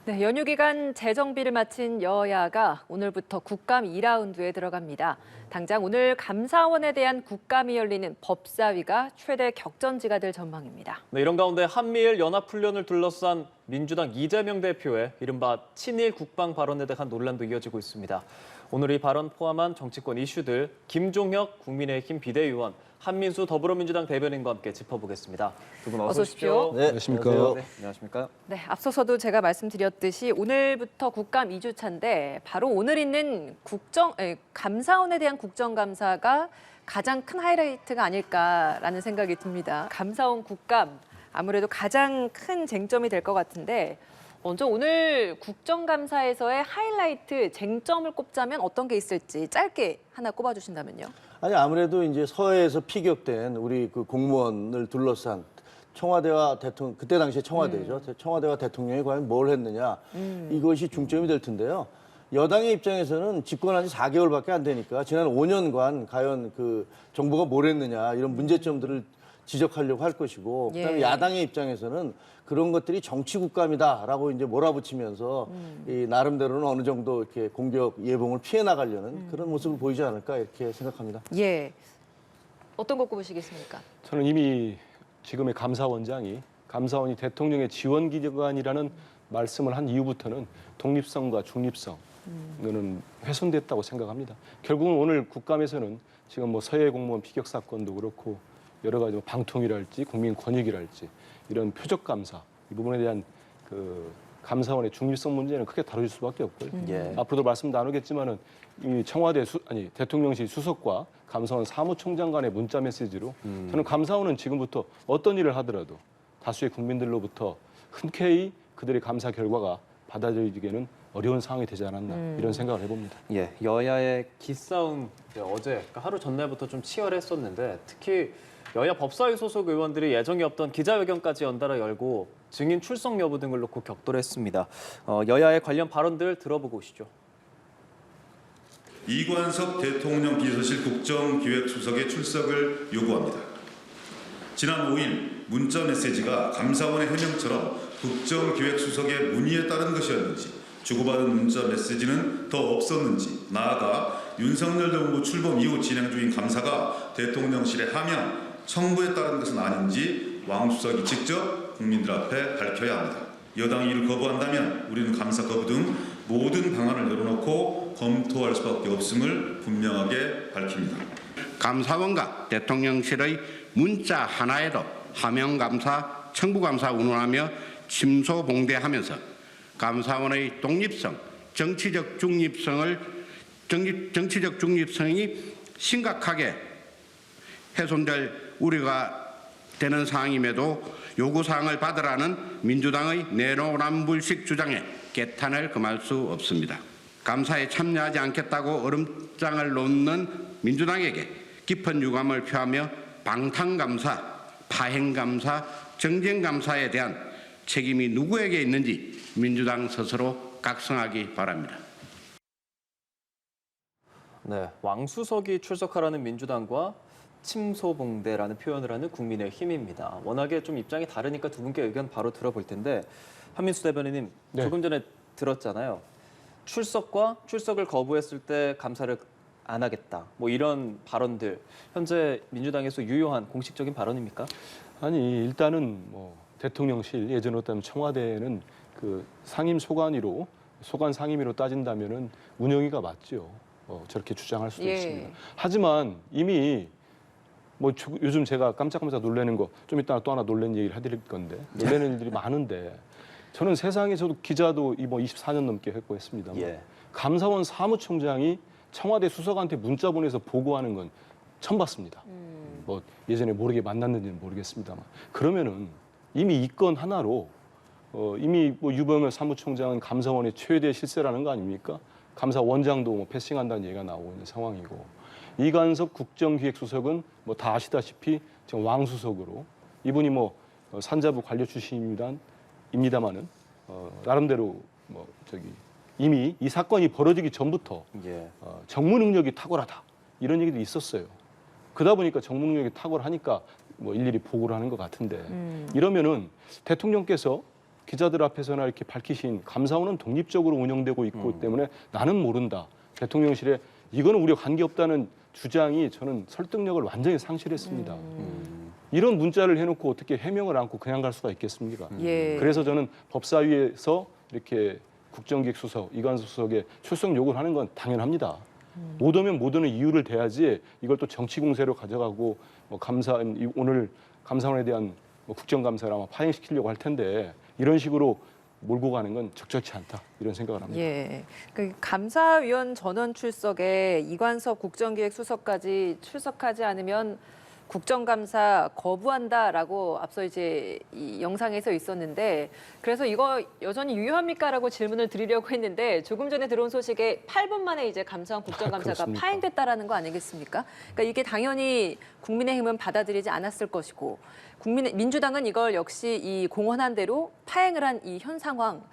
네, 연휴 기간 재정비를 마친 여야가 오늘부터 국감 2라운드에 들어갑니다. 당장 오늘 감사원에 대한 국감이 열리는 법사위가 최대 격전지가 될 전망입니다. 네, 이런 가운데 한미일 연합훈련을 둘러싼 민주당 이재명 대표의 이른바 친일 국방 발언에 대한 논란도 이어지고 있습니다. 오늘 이 발언 포함한 정치권 이슈들 김종혁 국민의힘 비대위원, 한민수 더불어민주당 대변인과 함께 짚어보겠습니다. 두 분 어서 오십시오. 네, 안녕하십니까. 네, 안녕하십니까. 네, 앞서서도 제가 말씀드렸듯이 오늘부터 국감 2주차인데 바로 오늘 있는 감사원에 대한 국정감사가 가장 큰 하이라이트가 아닐까라는 생각이 듭니다. 감사원 국감 아무래도 가장 큰 쟁점이 될 것 같은데 먼저 오늘 국정감사에서의 하이라이트 쟁점을 꼽자면 어떤 게 있을지 짧게 하나 꼽아주신다면요. 아니 아무래도 이제 서해에서 피격된 우리 그 공무원을 둘러싼 청와대와 대통령, 그때 당시에 청와대죠. 청와대와 대통령이 과연 뭘 했느냐, 이것이 중점이 될 텐데요. 여당의 입장에서는 집권한 지 4개월밖에 안 되니까 지난 5년간 과연 그 정부가 뭘 했느냐 이런 문제점들을 지적하려고 할 것이고, 그다음에 야당의 입장에서는 그런 것들이 정치 국감이다라고 이제 몰아붙이면서 이 나름대로는 어느 정도 이렇게 공격 예봉을 피해 나가려는 그런 모습을 보이지 않을까 이렇게 생각합니다. 예, 어떤 거 꼽으시겠습니까? 저는 이미 지금의 감사원이 대통령의 지원기관이라는 말씀을 한 이후부터는 독립성과 중립성 이거는 훼손됐다고 생각합니다. 결국은 오늘 국감에서는 지금 뭐 서해 공무원 피격 사건도 그렇고 여러 가지 방통위랄지 국민권익이랄지 이런 표적 감사 이 부분에 대한 그 감사원의 중립성 문제는 크게 다뤄질 수밖에 없고요. 앞으로도 말씀 나누겠지만은 이 대통령실 수석과 감사원 사무총장 간의 문자 메시지로 저는 감사원은 지금부터 어떤 일을 하더라도 다수의 국민들로부터 흔쾌히 그들의 감사 결과가 받아들이기에는 어려운 상황이 되지 않았나 이런 생각을 해봅니다. 예, 여야의 기싸움 어제 그러니까 하루 전날부터 좀 치열했었는데 특히 여야 법사위 소속 의원들이 예정이 없던 기자회견까지 연달아 열고 증인 출석 여부 등을 놓고 격돌했습니다. 여야의 관련 발언들 들어보고 오시죠. 이관섭 대통령 비서실 국정기획수석의 출석을 요구합니다. 지난 5일 문자 메시지가 감사원의 해명처럼 국정기획수석의 문의에 따른 것이었는지, 주고받은 문자 메시지는 더 없었는지, 나아가 윤석열 정부 출범 이후 진행 중인 감사가 대통령실의 하명, 청구에 따른 것은 아닌지 왕 수석이 직접 국민들 앞에 밝혀야 합니다. 여당이 이를 거부한다면 우리는 감사 거부 등 모든 방안을 열어놓고 검토할 수밖에 없음을 분명하게 밝힙니다. 감사원과 대통령실의 문자 하나에도 하명감사, 청구감사 운운하며 침소봉대하면서 감사원의 독립성, 정치적 중립성이 심각하게 훼손될 우려가 되는 상황임에도 요구사항을 받으라는 민주당의 내로남불식 주장에 개탄을 금할 수 없습니다. 감사에 참여하지 않겠다고 얼음장을 놓는 민주당에게 깊은 유감을 표하며 방탄감사, 파행감사, 정쟁감사에 대한 책임이 누구에게 있는지 민주당 스스로 각성하기 바랍니다. 네, 왕 수석이 출석하라는 민주당과 침소봉대라는 표현을 하는 국민의힘입니다. 워낙에 좀 입장이 다르니까 두 분께 의견 바로 들어볼 텐데 한민수 대변인님 조금 전에 들었잖아요. 출석을 거부했을 때 감사를 안 하겠다. 뭐 이런 발언들 현재 민주당에서 유효한 공식적인 발언입니까? 아니 일단은 뭐 대통령실 예전으로 따면 청와대는 그 상임 소관위로 소관 상임위로 따진다면은 운영위가 맞죠. 저렇게 주장할 수도 있습니다. 하지만 이미 뭐 요즘 제가 깜짝깜짝 놀라는 거 좀 이따 또 하나 놀라는 얘기를 해드릴 건데 놀라는 일들이 많은데 저는 세상에 저도 기자도 뭐 24년 넘게 했고 했습니다만 감사원 사무총장이 청와대 수석한테 문자 보내서 보고하는 건 처음 봤습니다. 뭐 예전에 모르게 만났는지는 모르겠습니다만 그러면은 이미 이 건 하나로 이미 뭐 유병열 사무총장은 감사원의 최대 실세라는 거 아닙니까? 감사원장도 뭐 패싱한다는 얘기가 나오고 있는 상황이고 이관섭 국정기획수석은 뭐 다 아시다시피 지금 왕수석으로 이분이 뭐 산자부 관료 출신입니다만은 나름대로 뭐 이미 이 사건이 벌어지기 전부터 정무 능력이 탁월하다 이런 얘기도 있었어요. 그러다 보니까 정무 능력이 탁월하니까 뭐 일일이 보고를 하는 것 같은데 이러면은 대통령께서 기자들 앞에서나 이렇게 밝히신 감사원은 독립적으로 운영되고 있고 때문에 나는 모른다. 대통령실에 이거는 우리와 관계없다는 주장이 저는 설득력을 완전히 상실했습니다. 이런 문자를 해놓고 어떻게 해명을 안고 그냥 갈 수가 있겠습니까? 예. 그래서 저는 법사위에서 이렇게 국정기획수석, 이관섭 수석의 출석 요구를 하는 건 당연합니다. 못 오면 못 오는 이유를 대야지 이걸 또 정치 공세로 가져가고 오늘 감사원에 대한 국정감사를 아마 파행시키려고 할 텐데 이런 식으로 몰고 가는 건 적절치 않다 이런 생각을 합니다. 예. 그 감사위원 전원 출석에 이관섭 국정기획수석까지 출석하지 않으면 국정감사 거부한다라고 앞서 이제 이 영상에서 있었는데 그래서 이거 여전히 유효합니까라고 질문을 드리려고 했는데 조금 전에 들어온 소식에 8분 만에 이제 감사원 국정감사가 그렇습니까? 파행됐다라는 거 아니겠습니까? 그러니까 이게 당연히 국민의힘은 받아들이지 않았을 것이고 민주당은 이걸 역시 이 공언한 대로 파행을 한 이 현 상황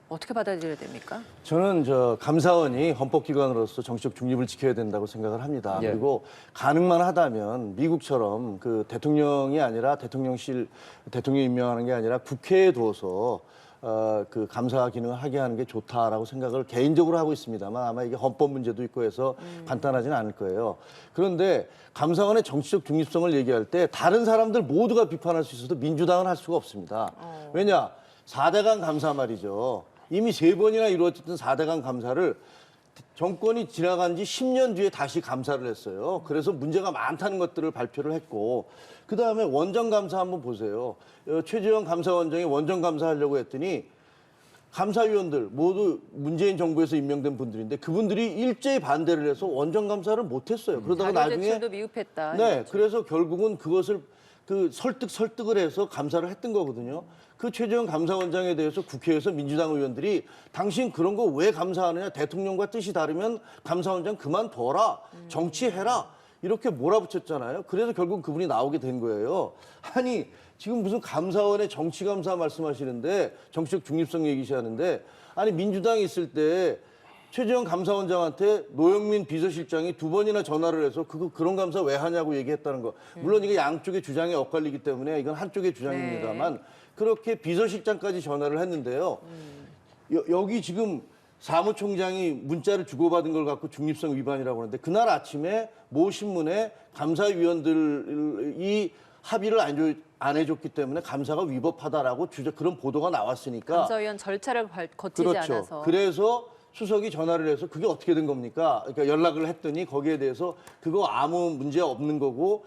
어떻게 받아들여야 됩니까? 저는 감사원이 헌법기관으로서 정치적 중립을 지켜야 된다고 생각을 합니다. 예. 그리고 가능만 하다면 미국처럼 그 대통령이 아니라 대통령 임명하는 게 아니라 국회에 둬서 그 감사 기능을 하게 하는 게 좋다라고 생각을 개인적으로 하고 있습니다만 아마 이게 헌법 문제도 있고 해서 간단하지는 않을 거예요. 그런데 감사원의 정치적 중립성을 얘기할 때 다른 사람들 모두가 비판할 수 있어도 민주당은 할 수가 없습니다. 왜냐? 4대강 감사 말이죠. 이미 3번이나 이루어졌던 4대강 감사를 정권이 지나간 지 10년 뒤에 다시 감사를 했어요. 그래서 문제가 많다는 것들을 발표를 했고 그다음에 원정감사 한번 보세요. 최재형 감사원장이 원정감사하려고 했더니 감사위원들 모두 문재인 정부에서 임명된 분들인데 그분들이 일제히 반대를 해서 원정감사를 못했어요. 그러다가 자료 나중에 제출도 미흡했다. 네, 그래서 결국은 그것을 설득을 해서 감사를 했던 거거든요. 그 최재형 감사원장에 대해서 국회에서 민주당 의원들이 당신 그런 거 왜 감사하느냐, 대통령과 뜻이 다르면 감사원장 그만둬라, 정치해라 이렇게 몰아붙였잖아요. 그래서 결국 그분이 나오게 된 거예요. 아니 지금 무슨 감사원의 정치감사 말씀하시는데 정치적 중립성 얘기하시는데 아니 민주당이 있을 때 최재형 감사원장한테 노영민 비서실장이 2번이나 전화를 해서 그런 감사 왜 하냐고 얘기했다는 거. 물론 이게 양쪽의 주장이 엇갈리기 때문에 이건 한쪽의 주장입니다만 그렇게 비서실장까지 전화를 했는데요. 여기 지금 사무총장이 문자를 주고받은 걸 갖고 중립성 위반이라고 하는데 그날 아침에 모 신문에 감사위원들이 합의를 안 해줬기 때문에 감사가 위법하다라고 그런 보도가 나왔으니까. 감사위원 절차를 거치지 그렇죠. 않아서. 그래서 수석이 전화를 해서 그게 어떻게 된 겁니까? 그러니까 연락을 했더니 거기에 대해서 그거 아무 문제 없는 거고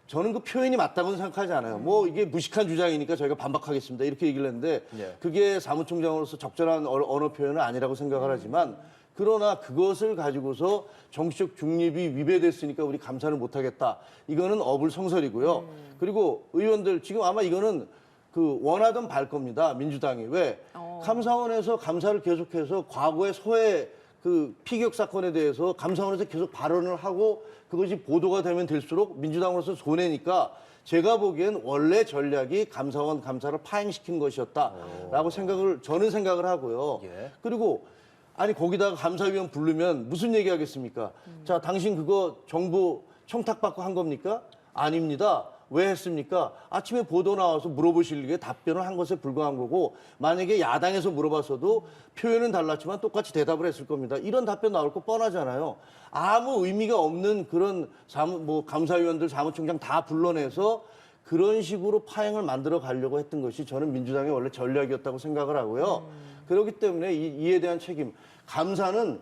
저는 그 표현이 맞다고는 생각하지 않아요. 뭐 이게 무식한 주장이니까 저희가 반박하겠습니다. 이렇게 얘기를 했는데 그게 사무총장으로서 적절한 언어 표현은 아니라고 생각을 하지만 그러나 그것을 가지고서 정치적 중립이 위배됐으니까 우리 감사를 못하겠다. 이거는 어불성설이고요. 그리고 의원들 지금 아마 이거는 원하던 바일 겁니다. 민주당이. 왜? 감사원에서 감사를 계속해서 과거의 소해 피격 사건에 대해서 감사원에서 계속 발언을 하고 그것이 보도가 되면 될수록 민주당으로서 손해니까 제가 보기엔 원래 전략이 감사원 감사를 파행시킨 것이었다라고 저는 생각을 하고요. 예. 그리고 아니 거기다가 감사위원 부르면 무슨 얘기하겠습니까? 자, 당신 그거 정부 청탁받고 한 겁니까? 아닙니다. 왜 했습니까? 아침에 보도 나와서 물어보실 게 답변을 한 것에 불과한 거고 만약에 야당에서 물어봤어도 표현은 달랐지만 똑같이 대답을 했을 겁니다. 이런 답변 나올 거 뻔하잖아요. 아무 의미가 없는 그런 감사위원들 사무총장 다 불러내서 그런 식으로 파행을 만들어 가려고 했던 것이 저는 민주당의 원래 전략이었다고 생각을 하고요. 그렇기 때문에 이에 대한 책임. 감사는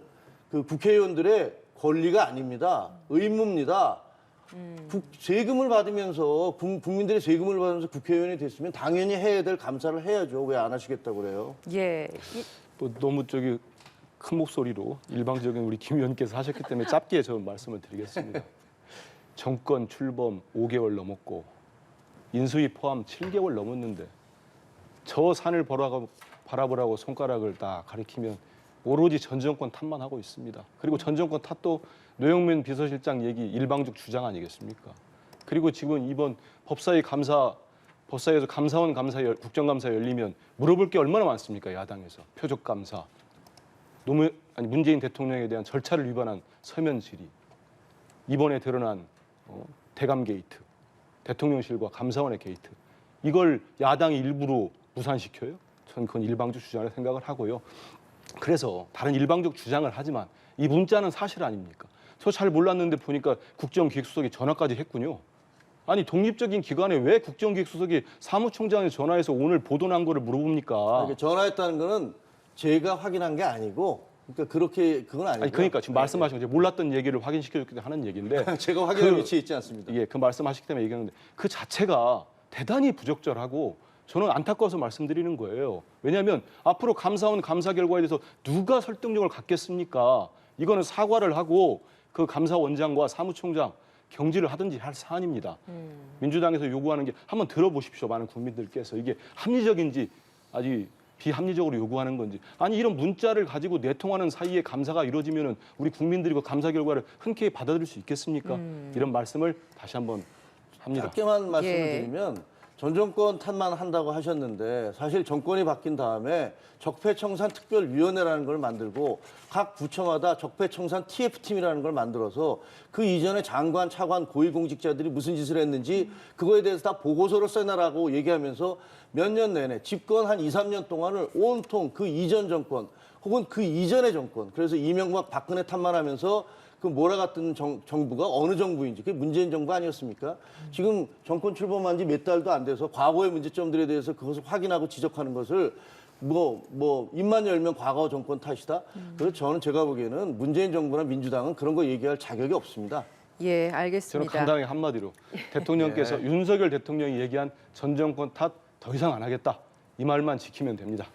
국회의원들의 권리가 아닙니다. 의무입니다. 세금을 받으면서 국민들의 세금을 받으면서 국회의원이 됐으면 당연히 해야 될 감사를 해야죠. 왜 안 하시겠다고 그래요? 예. 또 너무 큰 목소리로 일방적인 우리 김 의원께서 하셨기 때문에 짧게 저 말씀을 드리겠습니다. 정권 출범 5개월 넘었고 인수위 포함 7개월 넘었는데 저 산을 바라보라고 손가락을 딱 가리키면 오로지 전 정권 탓만 하고 있습니다. 그리고 전 정권 탓도 노영민 비서실장 얘기 일방적 주장 아니겠습니까? 그리고 지금 이번 법사위에서 감사원 국정감사 열리면 물어볼 게 얼마나 많습니까? 야당에서 표적감사, 문재인 대통령에 대한 절차를 위반한 서면 질의, 이번에 드러난 대감 게이트, 대통령실과 감사원의 게이트, 이걸 야당이 일부러 무산시켜요? 저는 그건 일방적 주장을 생각을 하고요. 그래서 다른 일방적 주장을 하지만 이 문자는 사실 아닙니까? 저 잘 몰랐는데 보니까 국정기획수석이 전화까지 했군요. 아니 독립적인 기관에 왜 국정기획수석이 사무총장에 전화해서 오늘 보도난 거를 물어봅니까? 이렇게 전화했다는 거는 제가 확인한 게 아니고, 그러니까 그건 아니고. 아니 그러니까 지금 말씀하신 거 몰랐던 얘기를 확인시켜줬기 때문에 하는 얘기인데 제가 확인한 위치에 있지 않습니다. 예, 그 말씀하시기 때문에 얘기하는데 그 자체가 대단히 부적절하고 저는 안타까워서 말씀드리는 거예요. 왜냐하면 앞으로 감사원 감사 결과에 대해서 누가 설득력을 갖겠습니까? 이거는 사과를 하고 그 감사원장과 사무총장 경질을 하든지 할 사안입니다. 민주당에서 요구하는 게 한번 들어보십시오. 많은 국민들께서 이게 합리적인지 아주 비합리적으로 요구하는 건지. 아니 이런 문자를 가지고 내통하는 사이에 감사가 이루어지면은 우리 국민들이 그 감사 결과를 흔쾌히 받아들일 수 있겠습니까? 이런 말씀을 다시 한번 합니다. 짧게만 말씀을 예. 드리면 전 정권 탓만 한다고 하셨는데 사실 정권이 바뀐 다음에 적폐청산 특별위원회라는 걸 만들고 각 부처마다 적폐청산 TF팀이라는 걸 만들어서 그 이전에 장관, 차관, 고위공직자들이 무슨 짓을 했는지 그거에 대해서 다 보고서를 써내라고 얘기하면서 몇 년 내내 집권 한 2, 3년 동안을 온통 그 이전 정권 혹은 그 이전의 정권, 그래서 이명박 박근혜 탓만 하면서 그 몰아갔던 정부가 어느 정부인지, 그게 문재인 정부 아니었습니까? 지금 정권 출범한 지 몇 달도 안 돼서 과거의 문제점들에 대해서 그것을 확인하고 지적하는 것을 입만 열면 과거 정권 탓이다. 그래서 저는 제가 보기에는 문재인 정부나 민주당은 그런 거 얘기할 자격이 없습니다. 예, 저는 알겠습니다. 간단하게 한마디로 대통령께서 윤석열 대통령이 얘기한 전 정권 탓 더 이상 안 하겠다. 이 말만 지키면 됩니다.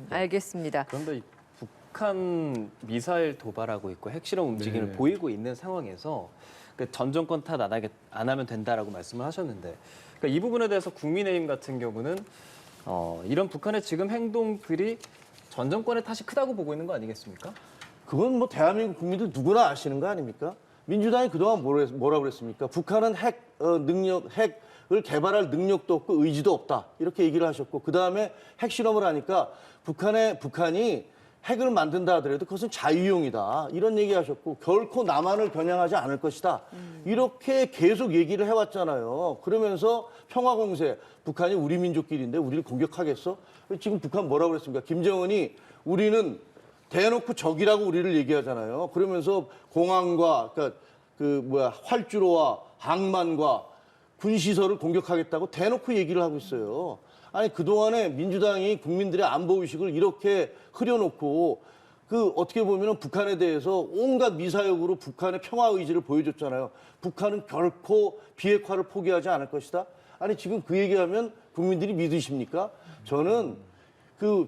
알겠습니다. 그런데 이 북한 미사일 도발하고 있고 핵실험 움직임을 네. 보이고 있는 상황에서 그 전 정권 탓 안 하면 된다라고 말씀을 하셨는데, 그러니까 이 부분에 대해서 국민의힘 같은 경우는 이런 북한의 지금 행동들이 전 정권의 탓이 크다고 보고 있는 거 아니겠습니까? 그건 뭐 대한민국 국민들 누구나 아시는 거 아닙니까? 민주당이 그동안 뭐라 그랬습니까? 북한은 핵을 개발할 능력도 없고 의지도 없다. 이렇게 얘기를 하셨고, 그 다음에 핵실험을 하니까 북한이 핵을 만든다 하더라도 그것은 자유용이다. 이런 얘기 하셨고, 결코 남한을 겨냥하지 않을 것이다. 이렇게 계속 얘기를 해왔잖아요. 그러면서 평화공세, 북한이 우리 민족끼리인데 우리를 공격하겠어? 지금 북한 뭐라고 그랬습니까? 김정은이 우리는 대놓고 적이라고 우리를 얘기하잖아요. 그러면서 공항과 활주로와 항만과 군시설을 공격하겠다고 대놓고 얘기를 하고 있어요. 아니 그동안에 민주당이 국민들의 안보 의식을 이렇게 흐려놓고 어떻게 보면은 북한에 대해서 온갖 미사역으로 북한의 평화 의지를 보여줬잖아요. 북한은 결코 비핵화를 포기하지 않을 것이다. 아니 지금 그 얘기하면 국민들이 믿으십니까? 저는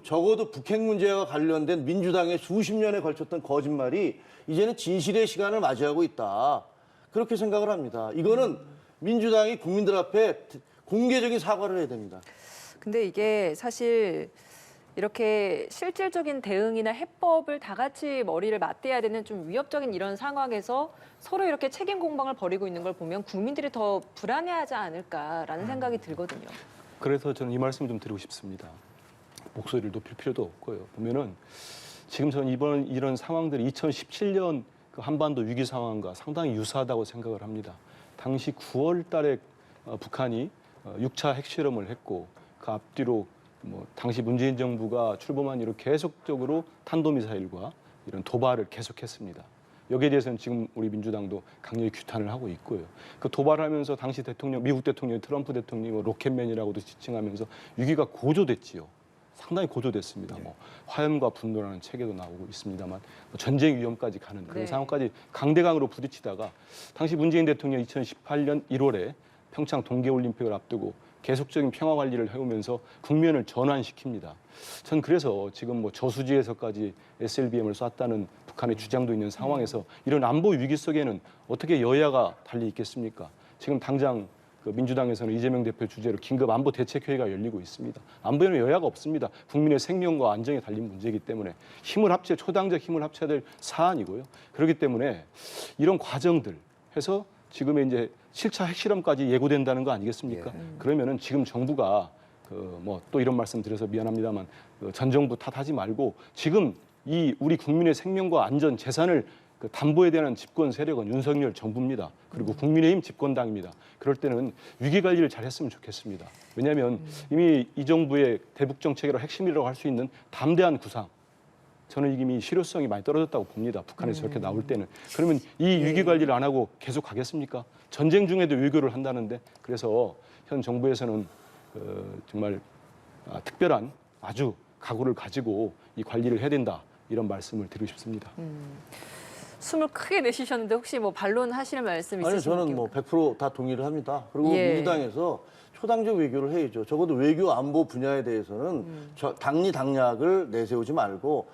적어도 북핵 문제와 관련된 민주당의 수십 년에 걸쳤던 거짓말이 이제는 진실의 시간을 맞이하고 있다. 그렇게 생각을 합니다. 이거는 민주당이 국민들 앞에 공개적인 사과를 해야 됩니다. 근데 이게 사실 이렇게 실질적인 대응이나 해법을 다 같이 머리를 맞대야 되는 좀 위협적인 이런 상황에서 서로 이렇게 책임 공방을 벌이고 있는 걸 보면 국민들이 더 불안해하지 않을까라는 생각이 들거든요. 그래서 저는 이 말씀을 좀 드리고 싶습니다. 목소리를 높일 필요도 없고요. 보면은 지금 저는 이런 상황들이 2017년 그 한반도 위기 상황과 상당히 유사하다고 생각을 합니다. 당시 9월 달에 북한이 6차 핵실험을 했고 그 앞뒤로 당시 문재인 정부가 출범한 이후 계속적으로 탄도미사일과 이런 도발을 계속했습니다. 여기에 대해서는 지금 우리 민주당도 강력히 규탄을 하고 있고요. 그 도발하면서 당시 미국 대통령 트럼프 대통령이 로켓맨이라고도 지칭하면서 위기가 고조됐지요. 상당히 고조됐습니다. 화염과 분노라는 책에도 나오고 있습니다만 전쟁 위험까지 가는 그런 네. 상황까지 강대강으로 부딪히다가 당시 문재인 대통령이 2018년 1월에 평창 동계올림픽을 앞두고 계속적인 평화 관리를 해오면서 국면을 전환시킵니다. 전 그래서 지금 저수지에서까지 SLBM을 쐈다는 북한의 주장도 있는 상황에서 이런 안보 위기 속에는 어떻게 여야가 달리 있겠습니까? 지금 당장 민주당에서는 이재명 대표 주재로 긴급 안보 대책회의가 열리고 있습니다. 안보에는 여야가 없습니다. 국민의 생명과 안정에 달린 문제이기 때문에 초당적 힘을 합쳐야 될 사안이고요. 그렇기 때문에 이런 과정들 해서 지금의 이제 7차 핵실험까지 예고된다는 거 아니겠습니까? 그러면은 지금 정부가 또 이런 말씀 드려서 미안합니다만 전 정부 탓하지 말고 지금 이 우리 국민의 생명과 안전, 재산을 그 담보에 대한 집권 세력은 윤석열 정부입니다. 그리고 국민의힘 집권당입니다. 그럴 때는 위기 관리를 잘했으면 좋겠습니다. 왜냐하면 이미 이 정부의 대북 정책이라고 핵심이라고 할 수 있는 담대한 구상, 저는 이미 실효성이 많이 떨어졌다고 봅니다. 북한에서 저렇게 나올 때는. 그러면 이 위기 관리를 안 하고 계속 가겠습니까? 전쟁 중에도 외교를 한다는데. 그래서 현 정부에서는 정말 특별한 아주 각오를 가지고 이 관리를 해야 된다, 이런 말씀을 드리고 싶습니다. 숨을 크게 내쉬셨는데 혹시 뭐 반론하시는 말씀 아니, 있으신가요? 저는 뭐 100% 동의를 합니다. 그리고 예. 민주당에서 초당적 외교를 해야죠. 적어도 외교 안보 분야에 대해서는 당리당략을 내세우지 말고,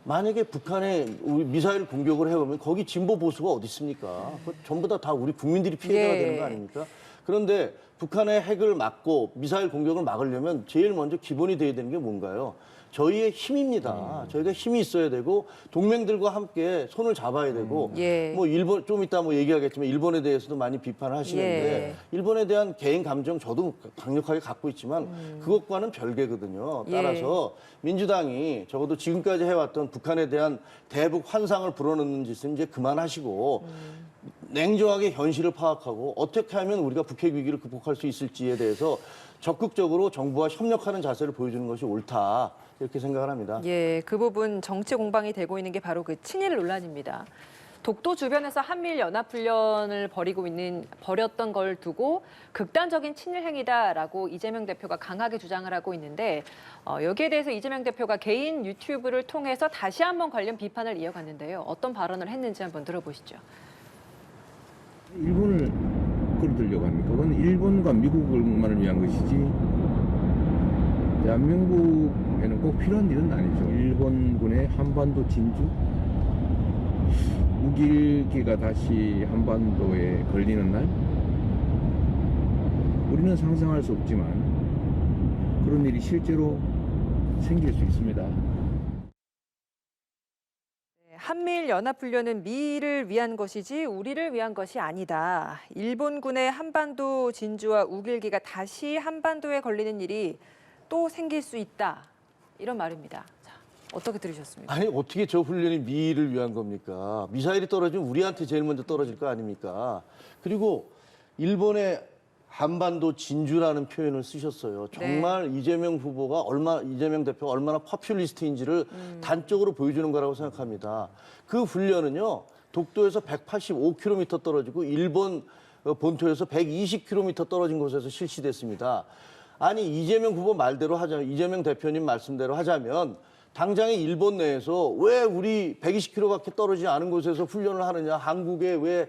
만약에 북한에 우리 미사일 공격을 해오면 거기 진보 보수가 어디 있습니까? 전부 다 우리 국민들이 피해자가 예. 되는 거 아닙니까? 그런데 북한의 핵을 막고 미사일 공격을 막으려면 제일 먼저 기본이 돼야 되는 게 뭔가요? 저희의 힘입니다. 저희가 힘이 있어야 되고 동맹들과 함께 손을 잡아야 되고 예. 뭐 일본 좀 이따 뭐 얘기하겠지만 일본에 대해서도 많이 비판을 하시는데 예. 일본에 대한 개인 감정 저도 강력하게 갖고 있지만 그것과는 별개거든요. 따라서 민주당이 적어도 지금까지 해왔던 북한에 대한 대북 환상을 불어넣는 짓은 이제 그만하시고 냉정하게 현실을 파악하고 어떻게 하면 우리가 북핵 위기를 극복할 수 있을지에 대해서 적극적으로 정부와 협력하는 자세를 보여주는 것이 옳다, 이렇게 생각을 합니다. 예, 그 부분 정치 공방이 되고 있는 게 바로 그 친일 논란입니다. 독도 주변에서 한미일 연합훈련을 벌였던 걸 두고 극단적인 친일 행위다라고 이재명 대표가 강하게 주장을 하고 있는데, 여기에 대해서 이재명 대표가 개인 유튜브를 통해서 다시 한번 관련 비판을 이어갔는데요. 어떤 발언을 했는지 한번 들어보시죠. 일본을 끌어들려고 합니까? 그건 일본과 미국만을 위한 것이지 대한민국에는 꼭 필요한 일은 아니죠. 일본군의 한반도 진주, 우길기가 다시 한반도에 걸리는 날, 우리는 상상할 수 없지만 그런 일이 실제로 생길 수 있습니다. 한미일 연합훈련은 미를 위한 것이지 우리를 위한 것이 아니다. 일본군의 한반도 진주와 우길기가 다시 한반도에 걸리는 일이 또 생길 수 있다, 이런 말입니다. 자, 어떻게 들으셨습니까? 아니, 어떻게 저 훈련이 미를 위한 겁니까? 미사일이 떨어지면 우리한테 제일 먼저 떨어질 거 아닙니까? 그리고 일본의 한반도 진주라는 표현을 쓰셨어요. 정말 이재명 대표가 얼마나 퍼퓰리스트인지를 단적으로 보여주는 거라고 생각합니다. 그 훈련은요, 독도에서 185km 떨어지고 일본 본토에서 120km 떨어진 곳에서 실시됐습니다. 아니, 이재명 대표님 말씀대로 하자면 당장에 일본 내에서 왜 우리 120km밖에 떨어지지 않은 곳에서 훈련을 하느냐, 한국에 왜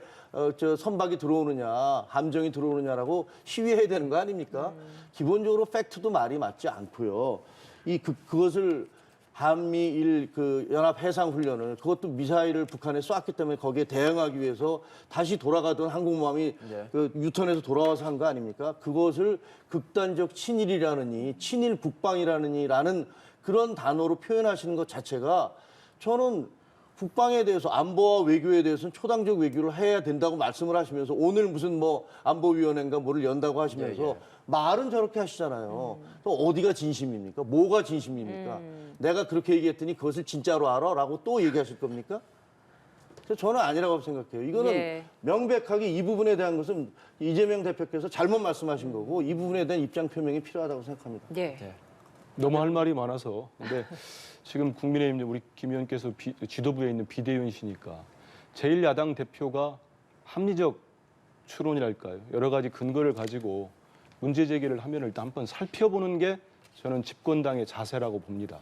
선박이 들어오느냐, 함정이 들어오느냐라고 시위해야 되는 거 아닙니까? 기본적으로 팩트도 말이 맞지 않고요. 그것을 한미일 연합 해상 훈련을, 그것도 미사일을 북한에 쐈기 때문에 거기에 대응하기 위해서 다시 돌아가던 항공모함이 유턴해서 돌아와서 한 거 아닙니까? 그것을 극단적 친일이라느니, 친일 북방이라느니라는 그런 단어로 표현하시는 것 자체가, 저는 북방에 대해서, 안보와 외교에 대해서는 초당적 외교를 해야 된다고 말씀을 하시면서 오늘 무슨 뭐 안보위원회인가 뭐를 연다고 하시면서 말은 저렇게 하시잖아요. 또 어디가 진심입니까? 뭐가 진심입니까? 내가 그렇게 얘기했더니 그것을 진짜로 알아? 라고 또 얘기하실 겁니까? 저는 아니라고 생각해요. 이거는 명백하게 이 부분에 대한 것은 이재명 대표께서 잘못 말씀하신 거고, 이 부분에 대한 입장 표명이 필요하다고 생각합니다. 너무 할 말이 많아서. 근데 지금 국민의힘 우리 김 의원께서 지도부에 있는 비대위원이시니까 제1야당 대표가 합리적 추론이랄까요, 여러 가지 근거를 가지고 문제 제기를 하면 일단 한번 살펴보는 게 저는 집권당의 자세라고 봅니다.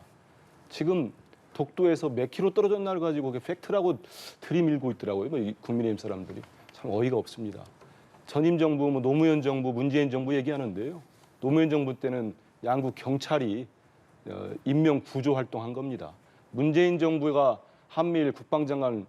지금 독도에서 몇 킬로 떨어진 날 가지고 그게 팩트라고 들이밀고 있더라고요. 이 국민의힘 사람들이 참 어이가 없습니다. 전임 정부, 노무현 정부, 문재인 정부 얘기하는데요. 노무현 정부 때는 양국 경찰이 인명 구조 활동한 겁니다. 문재인 정부가 한미일 국방장관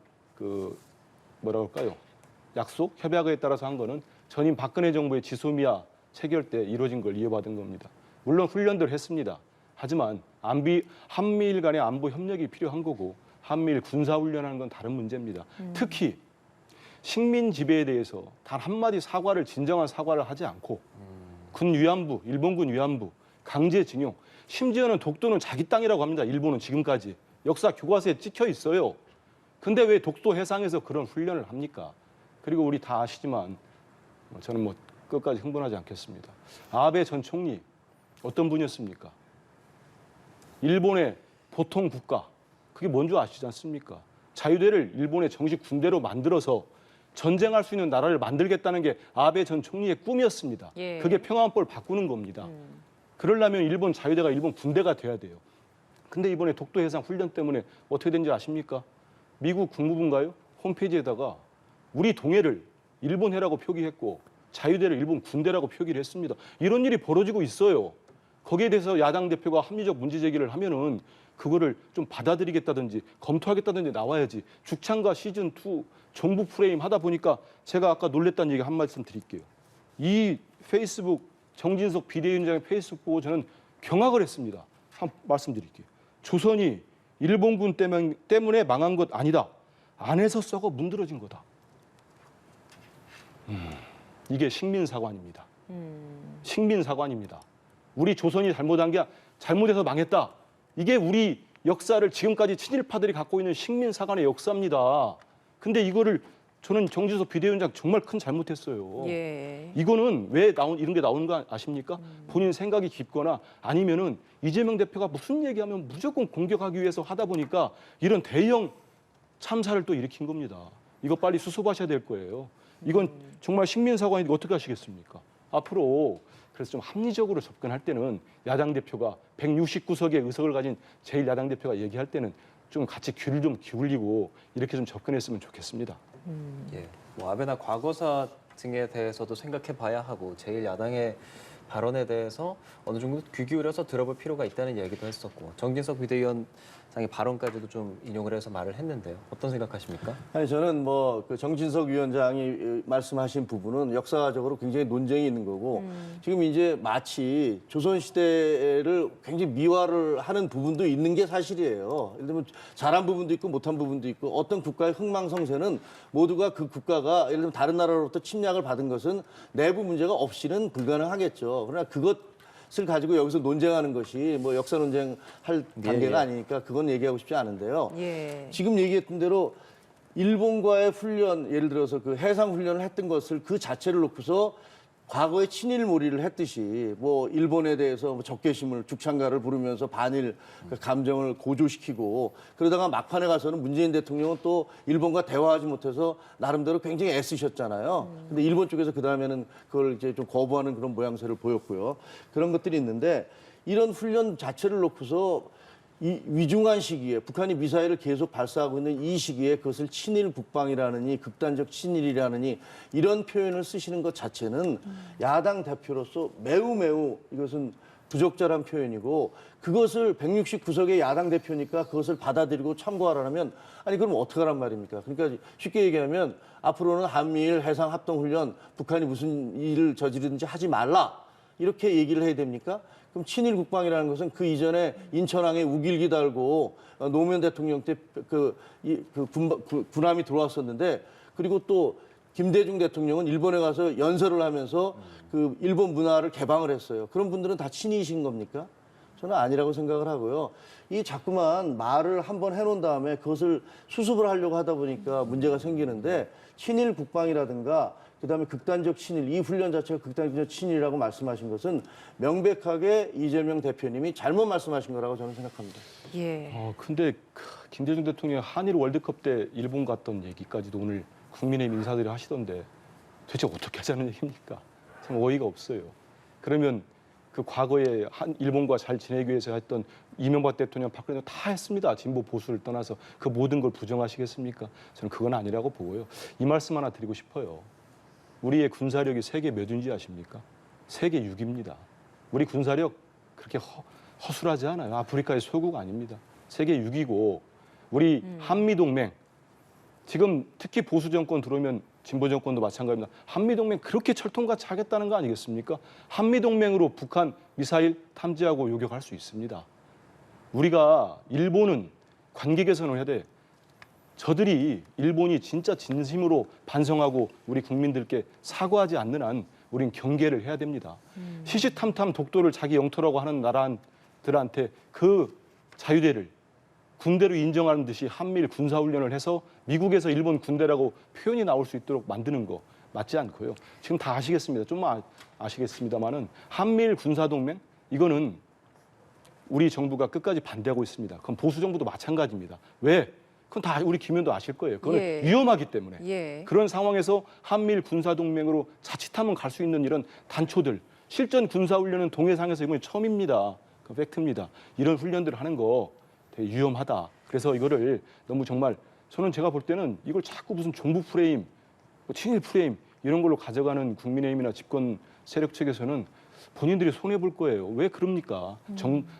약속, 협약에 따라서 한 거는 전임 박근혜 정부의 지소미아 체결 때 이루어진 걸 이어받은 겁니다. 물론 훈련들 했습니다. 하지만 한미일 간의 안보 협력이 필요한 거고, 한미일 군사훈련하는 건 다른 문제입니다. 특히 식민 지배에 대해서 단 한마디 진정한 사과를 하지 않고 군 위안부, 일본군 위안부, 강제징용, 심지어는 독도는 자기 땅이라고 합니다. 일본은 지금까지 역사 교과서에 찍혀 있어요. 근데 왜 독도 해상에서 그런 훈련을 합니까? 그리고 우리 다 아시지만 저는 뭐 끝까지 흥분하지 않겠습니다. 아베 전 총리 어떤 분이었습니까? 일본의 보통 국가, 그게 뭔지 아시지 않습니까? 자유대를 일본의 정식 군대로 만들어서 전쟁할 수 있는 나라를 만들겠다는 게 아베 전 총리의 꿈이었습니다. 예. 그게 평화헌법을 바꾸는 겁니다. 그러려면 일본 자유대가 일본 군대가 돼야 돼요. 근데 이번에 독도 해상 훈련 때문에 어떻게 된지 아십니까? 미국 국무부인가요? 홈페이지에다가 우리 동해를 일본해라고 표기했고 자유대를 일본 군대라고 표기를 했습니다. 이런 일이 벌어지고 있어요. 거기에 대해서 야당 대표가 합리적 문제 제기를 하면은 그거를 좀 받아들이겠다든지 검토하겠다든지 나와야지. 죽창과 시즌2 정부 프레임 하다 보니까 제가 아까 놀랬다는 얘기 한 말씀 드릴게요. 이 페이스북 정진석 비대위원장의 페이스북 보고 저는 경악을 했습니다. 한 말씀 드릴게요. 조선이 일본군 때문에 망한 것 아니다. 안에서 썩어 문드러진 거다. 이게 식민사관입니다. 식민사관입니다. 우리 조선이 잘못한 게 잘못해서 망했다. 이게 우리 역사를 지금까지 친일파들이 갖고 있는 식민사관의 역사입니다. 근데 이거를 저는 정진석 비대위원장 정말 큰 잘못했어요. 예. 이거는 왜 이런 게 나오는 거 아십니까? 본인 생각이 깊거나 아니면은 이재명 대표가 무슨 얘기하면 무조건 공격하기 위해서 하다 보니까 이런 대형 참사를 또 일으킨 겁니다. 이거 빨리 수습하셔야 될 거예요. 이건 정말 식민사관인데 어떻게 하시겠습니까? 앞으로 그래서 좀 합리적으로 접근할 때는 야당 대표가 169석의 의석을 가진 제1야당 대표가 얘기할 때는 좀 같이 귀를 좀 기울이고 이렇게 좀 접근했으면 좋겠습니다. 예, 뭐 아베나 과거사 등에 대해서도 생각해 봐야 하고 제1야당의 발언에 대해서 어느 정도 귀 기울여서 들어볼 필요가 있다는 얘기도 했었고 정진석 비대위원장의 발언까지도 좀 인용을 해서 말을 했는데요. 어떤 생각하십니까? 아니 저는 뭐 그 정진석 위원장이 말씀하신 부분은 역사적으로 굉장히 논쟁이 있는 거고 지금 이제 마치 조선 시대를 굉장히 미화를 하는 부분도 있는 게 사실이에요. 예를 들면 잘한 부분도 있고 못한 부분도 있고 어떤 국가의 흥망성쇠는 모두가 그 국가가 예를 들면 다른 나라로부터 침략을 받은 것은 내부 문제가 없이는 불가능하겠죠. 그러나 그것을 가지고 여기서 논쟁하는 것이 뭐 역사 논쟁할 단계가 아니니까 그건 얘기하고 싶지 않은데요. 예. 지금 얘기했던 대로 일본과의 훈련, 예를 들어서 그 해상 훈련을 했던 것을 그 자체를 놓고서 과거에 친일몰이를 했듯이 뭐 일본에 대해서 뭐 적개심을 죽창가를 부르면서 반일 그 감정을 고조시키고 그러다가 막판에 가서는 문재인 대통령은 또 일본과 대화하지 못해서 나름대로 굉장히 애쓰셨잖아요. 근데 일본 쪽에서 그 다음에는 그걸 이제 좀 거부하는 그런 모양새를 보였고요. 그런 것들이 있는데 이런 훈련 자체를 놓고서 이 위중한 시기에 북한이 미사일을 계속 발사하고 있는 이 시기에 그것을 친일 국방이라느니 극단적 친일이라느니 이런 표현을 쓰시는 것 자체는 야당 대표로서 매우 이것은 부적절한 표현이고 그것을 169석의 야당 대표니까 그것을 받아들이고 참고하라면 아니 그럼 어떡하란 말입니까? 그러니까 쉽게 얘기하면 앞으로는 한미일 해상 합동훈련 북한이 무슨 일을 저지르든지 하지 말라 이렇게 얘기를 해야 됩니까? 그럼 친일 국방이라는 것은 그 이전에 인천항에 우길기 달고 노무현 대통령 때 군함이 들어왔었는데 그리고 또 김대중 대통령은 일본에 가서 연설을 하면서 그 일본 문화를 개방을 했어요. 그런 분들은 다 친이신 겁니까? 저는 아니라고 생각을 하고요. 이 자꾸만 말을 한번 해놓은 다음에 그것을 수습을 하려고 하다 보니까 문제가 생기는데 친일 국방이라든가 그다음에 극단적 친일, 이 훈련 자체가 극단적 친일이라고 말씀하신 것은 명백하게 이재명 대표님이 잘못 말씀하신 거라고 저는 생각합니다. 예. 근데 김대중 대통령 한일 월드컵 때 일본 갔던 얘기까지도 오늘 국민의힘 인사들이 하시던데 도대체 어떻게 하자는 얘기입니까? 참 어이가 없어요. 그러면 그 과거에 일본과 잘 지내기 위해서 했던 이명박 대통령, 박근혜 다 했습니다. 진보 보수를 떠나서 그 모든 걸 부정하시겠습니까? 저는 그건 아니라고 보고요. 이 말씀 하나 드리고 싶어요. 우리의 군사력이 세계 몇인지 아십니까? 세계 6입니다. 우리 군사력 그렇게 허술하지 않아요. 아프리카의 소국 아닙니다. 세계 6이고 우리 한미동맹 지금 특히 보수 정권 들어오면 진보 정권도 마찬가지입니다. 한미동맹 그렇게 철통같이 하겠다는 거 아니겠습니까? 한미동맹으로 북한 미사일 탐지하고 요격할 수 있습니다. 우리가 일본은 관계 개선을 해야 돼. 저들이 일본이 진짜 진심으로 반성하고 우리 국민들께 사과하지 않는 한 우린 경계를 해야 됩니다. 시시탐탐 독도를 자기 영토라고 하는 나라들한테 그 자유대를 군대로 인정하는 듯이 한미일 군사훈련을 해서 미국에서 일본 군대라고 표현이 나올 수 있도록 만드는 거 맞지 않고요. 지금 다 아시겠습니다. 좀 아시겠습니다만은 한미일 군사동맹 이거는 우리 정부가 끝까지 반대하고 있습니다. 그건 보수 정부도 마찬가지입니다. 왜? 그건 다 우리 김 의원도 아실 거예요. 그건 예. 위험하기 때문에. 예. 그런 상황에서 한미일 군사동맹으로 자칫하면 갈 수 있는 이런 단초들, 실전 군사훈련은 동해상에서 이번이 처음입니다. 그 팩트입니다. 이런 훈련들을 하는 거 되게 위험하다. 그래서 이거를 너무 정말 저는 제가 볼 때는 이걸 자꾸 무슨 종북 프레임, 뭐 친일 프레임 이런 걸로 가져가는 국민의힘이나 집권 세력 측에서는 본인들이 손해볼 거예요. 왜 그럽니까?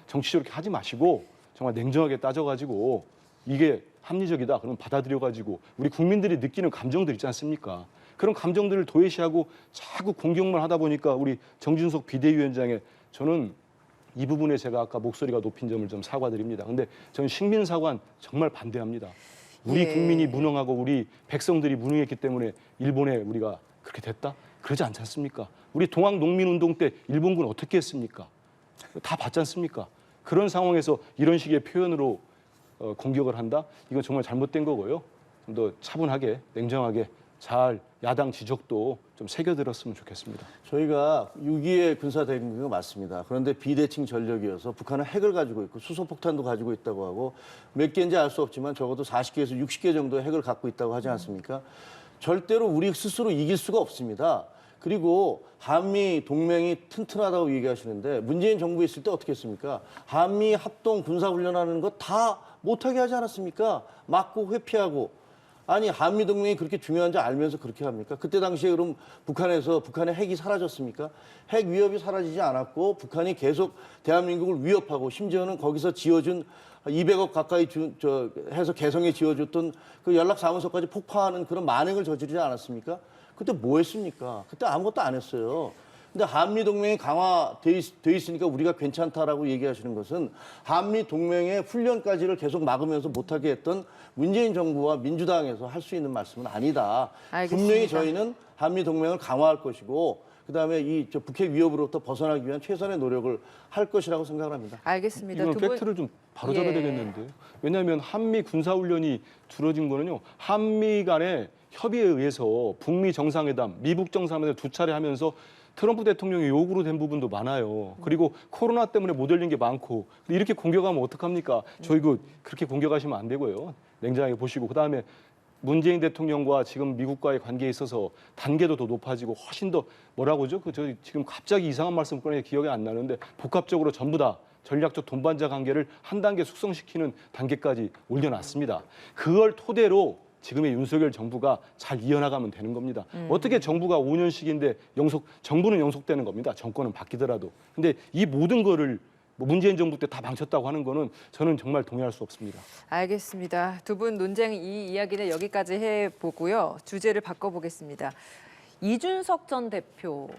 정치적으로 이렇게 하지 마시고 정말 냉정하게 따져가지고 이게 합리적이다. 그러면 받아들여가지고 우리 국민들이 느끼는 감정들 있지 않습니까? 그런 감정들을 도외시하고 자꾸 공격만 하다 보니까 우리 정진석 비대위원장의 저는 이 부분에 제가 아까 목소리가 높인 점을 좀 사과드립니다. 근데 저는 식민사관 정말 반대합니다. 우리 예. 국민이 무능하고 우리 백성들이 무능했기 때문에 일본에 우리가 그렇게 됐다? 그러지 않지 않습니까? 우리 동학 농민운동 때 일본군 어떻게 했습니까? 다 봤지 않습니까? 그런 상황에서 이런 식의 표현으로 공격을 한다? 이건 정말 잘못된 거고요. 좀 더 차분하게, 냉정하게 잘 야당 지적도 좀 새겨들었으면 좋겠습니다. 저희가 6.25의 군사대응이 맞습니다. 그런데 비대칭 전력이어서 북한은 핵을 가지고 있고 수소폭탄도 가지고 있다고 하고 몇 개인지 알 수 없지만 적어도 40개에서 60개 정도의 핵을 갖고 있다고 하지 않습니까? 절대로 우리 스스로 이길 수가 없습니다. 그리고 한미 동맹이 튼튼하다고 얘기하시는데 문재인 정부 있을 때 어떻게 했습니까? 한미 합동 군사훈련하는 거 다 못하게 하지 않았습니까? 막고 회피하고. 아니 한미 동맹이 그렇게 중요한지 알면서 그렇게 합니까? 그때 당시에 그럼 북한의 핵이 사라졌습니까? 핵 위협이 사라지지 않았고 북한이 계속 대한민국을 위협하고 심지어는 거기서 지어준 200억 가까이 해서 개성에 지어줬던 그 연락사무소까지 폭파하는 그런 만행을 저지르지 않았습니까? 그때 뭐 했습니까? 그때 아무것도 안 했어요. 근데 한미 동맹이 강화돼 있으니까 우리가 괜찮다라고 얘기하시는 것은 한미 동맹의 훈련까지를 계속 막으면서 못하게 했던 문재인 정부와 민주당에서 할 수 있는 말씀은 아니다. 알겠습니다. 분명히 저희는 한미 동맹을 강화할 것이고 그다음에 이 북핵 위협으로부터 벗어나기 위한 최선의 노력을 할 것이라고 생각을 합니다. 알겠습니다. 이건 두 분- 팩트를 좀 바로잡아야 예. 되겠는데요. 왜냐하면 한미 군사훈련이 줄어진 거는요. 한미 간의 협의에 의해서 북미 정상회담, 미북 정상회담 2차례 하면서 트럼프 대통령의 요구로 된 부분도 많아요. 그리고 코로나 때문에 못 열린 게 많고 이렇게 공격하면 어떡합니까? 저희 그렇게 공격하시면 안 되고요. 냉정하게 보시고 그다음에 문재인 대통령과 지금 미국과의 관계에 있어서 단계도 더 높아지고 훨씬 더 뭐라고죠? 저 지금 갑자기 이상한 말씀 꺼내 기억이 안 나는데 복합적으로 전부 다 전략적 동반자 관계를 한 단계 숙성시키는 단계까지 올려놨습니다. 그걸 토대로 지금의 윤석열 정부가 잘 이어나가면 되는 겁니다. 어떻게 정부가 5년씩인데 정부는 영속되는 겁니다. 정권은 바뀌더라도. 근데 이 모든 거를 문재인 정부 때 다 망쳤다고 하는 거는 저는 정말 동의할 수 없습니다. 알겠습니다. 두 분 논쟁 이 이야기는 여기까지 해보고요. 주제를 바꿔보겠습니다. 이준석 전 대표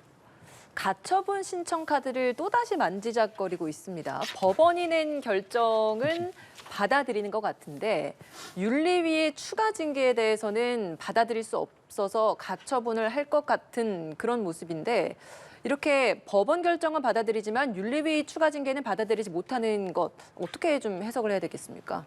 가처분 신청 카드를 또다시 만지작거리고 있습니다. 법원이 낸 결정은 받아들이는 것 같은데 윤리위의 추가 징계에 대해서는 받아들일 수 없어서 가처분을 할 것 같은 그런 모습인데 이렇게 법원 결정은 받아들이지만 윤리위 추가 징계는 받아들이지 못하는 것 어떻게 좀 해석을 해야 되겠습니까?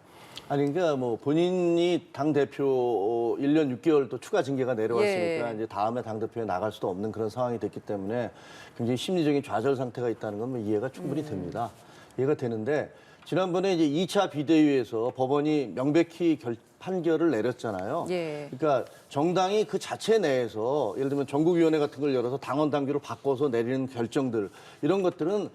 아니 그러니까 뭐 본인이 당 대표 1년 6개월 또 추가 징계가 내려왔으니까 예. 이제 다음에 당 대표에 나갈 수도 없는 그런 상황이 됐기 때문에 굉장히 심리적인 좌절 상태가 있다는 건 뭐 이해가 충분히 됩니다. 이해가 되는데 지난번에 이제 2차 비대위에서 법원이 명백히 판결을 내렸잖아요. 예. 그러니까 정당이 그 자체 내에서 예를 들면 전국위원회 같은 걸 열어서 당원 당규를 바꿔서 내리는 결정들 이런 것들은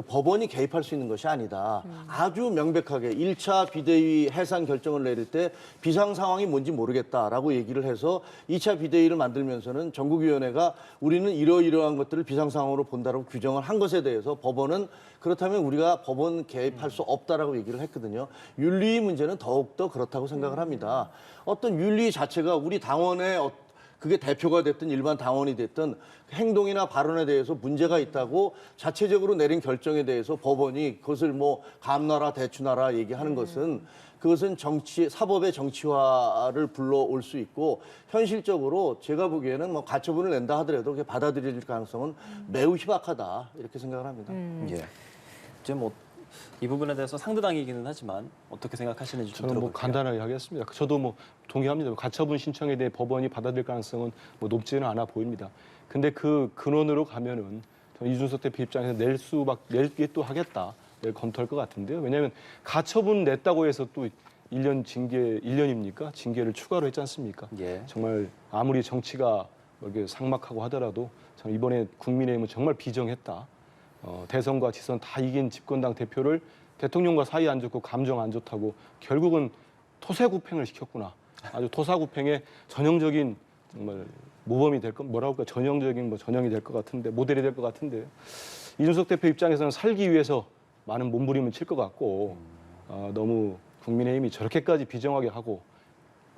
법원이 개입할 수 있는 것이 아니다. 아주 명백하게 1차 비대위 해산 결정을 내릴 때 비상 상황이 뭔지 모르겠다라고 얘기를 해서 2차 비대위를 만들면서는 전국위원회가 우리는 이러이러한 것들을 비상 상황으로 본다라고 규정을 한 것에 대해서 법원은 그렇다면 우리가 법원 개입할 수 없다라고 얘기를 했거든요. 윤리 문제는 더욱더 그렇다고 생각을 합니다. 어떤 윤리 자체가 우리 당원의 그게 대표가 됐든 일반 당원이 됐든 행동이나 발언에 대해서 문제가 있다고 자체적으로 내린 결정에 대해서 법원이 그것을 뭐 감나라 대추나라 얘기하는 것은 그것은 사법의 정치화를 불러올 수 있고 현실적으로 제가 보기에는 뭐 가처분을 낸다 하더라도 그게 받아들일 가능성은 매우 희박하다 이렇게 생각을 합니다. 예. 이제 뭐 이 부분에 대해서 상대당이기는 하지만 어떻게 생각하시는지 좀 저는 뭐 들어볼게요. 간단하게 하겠습니다. 저도 뭐 동의합니다. 가처분 신청에 대해 법원이 받아들일 가능성은 뭐 높지는 않아 보입니다. 근데 그 근원으로 가면은 저는 이준석 대표 입장에서 낼게 또 하겠다. 검토할 것 같은데요. 왜냐하면 가처분 냈다고 해서 또 1년 징계 1년입니까? 징계를 추가로 했지 않습니까? 예. 정말 아무리 정치가 이렇게 삭막하고 하더라도 저는 이번에 국민의힘은 정말 비정했다. 대선과 지선 다 이긴 집권당 대표를 대통령과 사이 안 좋고 감정 안 좋다고 결국은 토세구팽을 시켰구나. 아주 토사구팽의 전형적인 정말 모범이 될 것, 뭐라고 할까, 전형적인 뭐 전형이 될 것 같은데, 모델이 될 것 같은데, 이준석 대표 입장에서는 살기 위해서 많은 몸부림을 칠 것 같고, 너무 국민의힘이 저렇게까지 비정하게 하고,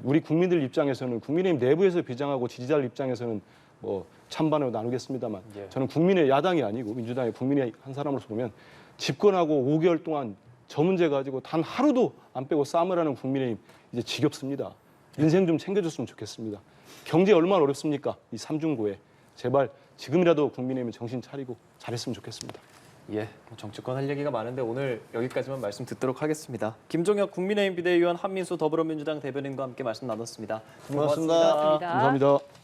우리 국민들 입장에서는 국민의힘 내부에서 비정하고 지지자들 입장에서는 뭐 찬반으로 나누겠습니다만, 예. 저는 국민의 야당이 아니고 민주당의 국민의 한 사람으로서 보면 집권하고 5개월 동안 저 문제 가지고 단 하루도 안 빼고 싸움을 하는 국민의힘 이제 지겹습니다. 인생 좀 챙겨줬으면 좋겠습니다. 경제 얼마나 어렵습니까? 이 삼중고에. 제발 지금이라도 국민의힘은 정신 차리고 잘했으면 좋겠습니다. 예, 뭐 정치권 할 얘기가 많은데 오늘 여기까지만 말씀 듣도록 하겠습니다. 김종혁 국민의힘 비대위원, 한민수 더불어민주당 대변인과 함께 말씀 나눴습니다. 두 분 고맙습니다. 고맙습니다. 고맙습니다. 감사합니다.